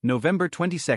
November 22,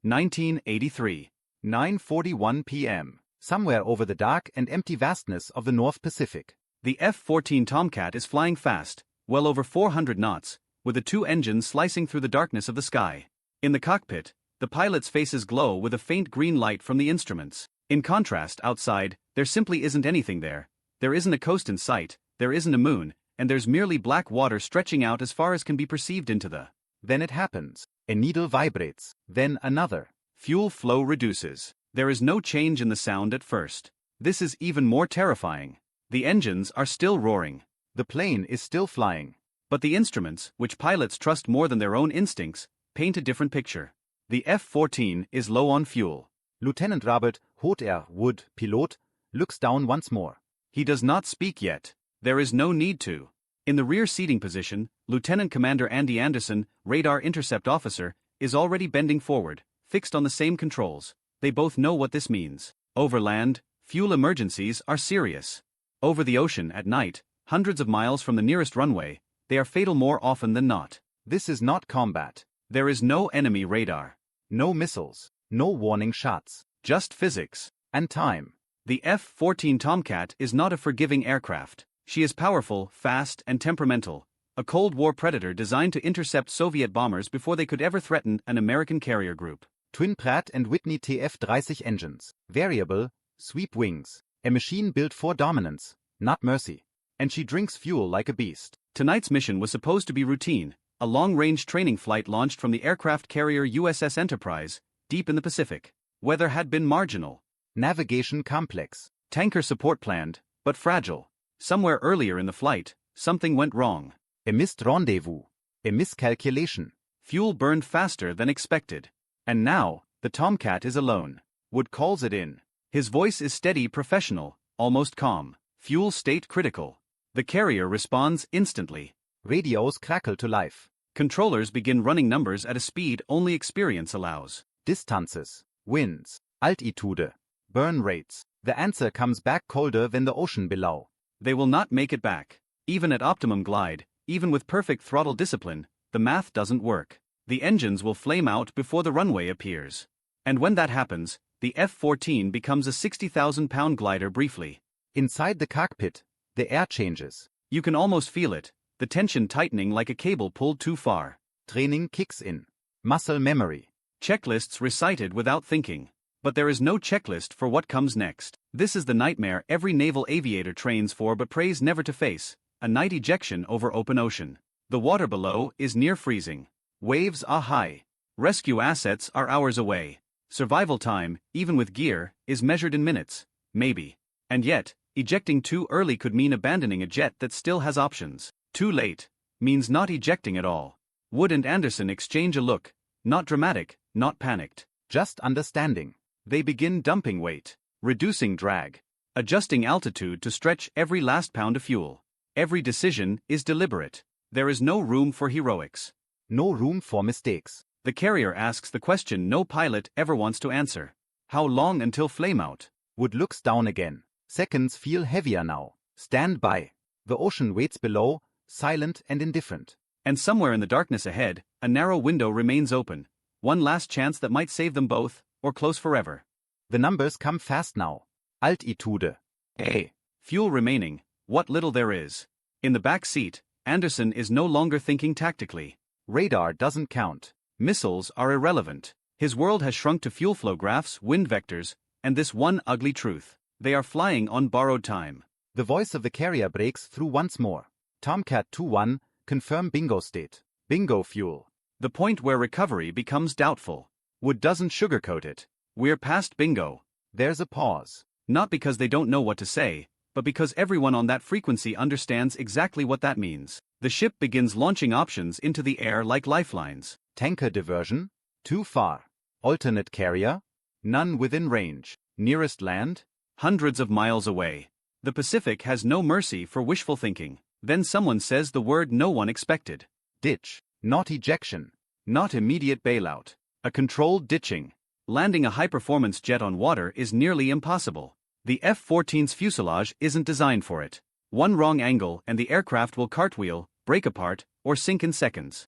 1983. 9:41 p.m. Somewhere over the dark and empty vastness of the North Pacific. The F-14 Tomcat is flying fast, well over 400 knots, with the two engines slicing through the darkness of the sky. In the cockpit, the pilot's faces glow with a faint green light from the instruments. In contrast, outside, there simply isn't anything there. There isn't a coast in sight, there isn't a moon, and there's merely black water stretching out as far as can be perceived into the. Then it happens. A needle vibrates, then another. Fuel flow reduces. There is no change in the sound at first. This is even more terrifying. The engines are still roaring. The plane is still flying. But the instruments, which pilots trust more than their own instincts, paint a different picture. The F-14 is low on fuel. Lieutenant Robert Wood, pilot, looks down once more. He does not speak yet. There is no need to. In the rear seating position, Lieutenant Commander Andy Anderson, radar intercept officer, is already bending forward, fixed on the same controls. They both know what this means. Over land, fuel emergencies are serious. Over the ocean at night, hundreds of miles from the nearest runway, they are fatal more often than not. This is not combat. There is no enemy radar. No missiles. No warning shots. Just physics. And time. The F-14 Tomcat is not a forgiving aircraft. She is powerful, fast, and temperamental. A Cold War predator designed to intercept Soviet bombers before they could ever threaten an American carrier group. Twin Pratt & Whitney TF-30 engines. Variable, sweep wings. A machine built for dominance, not mercy. And she drinks fuel like a beast. Tonight's mission was supposed to be routine, a long-range training flight launched from the aircraft carrier USS Enterprise, deep in the Pacific. Weather had been marginal. Navigation complex. Tanker support planned, but fragile. Somewhere earlier in the flight, something went wrong. A missed rendezvous. A miscalculation. Fuel burned faster than expected. And now, the Tomcat is alone. Wood calls it in. His voice is steady, professional, almost calm. Fuel state critical. The carrier responds instantly. Radios crackle to life. Controllers begin running numbers at a speed only experience allows. Distances, winds, altitude, burn rates. The answer comes back colder than the ocean below. They will not make it back. Even at optimum glide, even with perfect throttle discipline, the math doesn't work. The engines will flame out before the runway appears. And when that happens, the F-14 becomes a 60,000-pound glider briefly. Inside the cockpit, the air changes. You can almost feel it, the tension tightening like a cable pulled too far. Training kicks in. Muscle memory. Checklists recited without thinking. But there is no checklist for what comes next. This is the nightmare every naval aviator trains for but prays never to face, a night ejection over open ocean. The water below is near freezing. Waves are high. Rescue assets are hours away. Survival time, even with gear, is measured in minutes, maybe. And yet, ejecting too early could mean abandoning a jet that still has options. Too late means not ejecting at all. Wood and Anderson exchange a look, not dramatic, not panicked. Just understanding. They begin dumping weight, reducing drag, adjusting altitude to stretch every last pound of fuel. Every decision is deliberate. There is no room for heroics. No room for mistakes. The carrier asks the question no pilot ever wants to answer. How long until flameout? Wood looks down again. Seconds feel heavier now. Stand by. The ocean waits below, silent and indifferent. And somewhere in the darkness ahead, a narrow window remains open. One last chance that might save them both, or close forever. The numbers come fast now. Altitude. A. Fuel remaining, what little there is. In the back seat, Anderson is no longer thinking tactically. Radar doesn't count. Missiles are irrelevant. His world has shrunk to fuel flow graphs, wind vectors, and this one ugly truth. They are flying on borrowed time. The voice of the carrier breaks through once more. Tomcat 2-1, confirm bingo state. Bingo fuel. The point where recovery becomes doubtful. Wood doesn't sugarcoat it. We're past bingo. There's a pause. Not because they don't know what to say, but because everyone on that frequency understands exactly what that means. The ship begins launching options into the air like lifelines. Tanker diversion? Too far. Alternate carrier? None within range. Nearest land? Hundreds of miles away. The Pacific has no mercy for wishful thinking. Then someone says the word no one expected. Ditch. Not ejection. Not immediate bailout. A controlled ditching. Landing a high-performance jet on water is nearly impossible. The F-14's fuselage isn't designed for it. One wrong angle and the aircraft will cartwheel, break apart, or sink in seconds.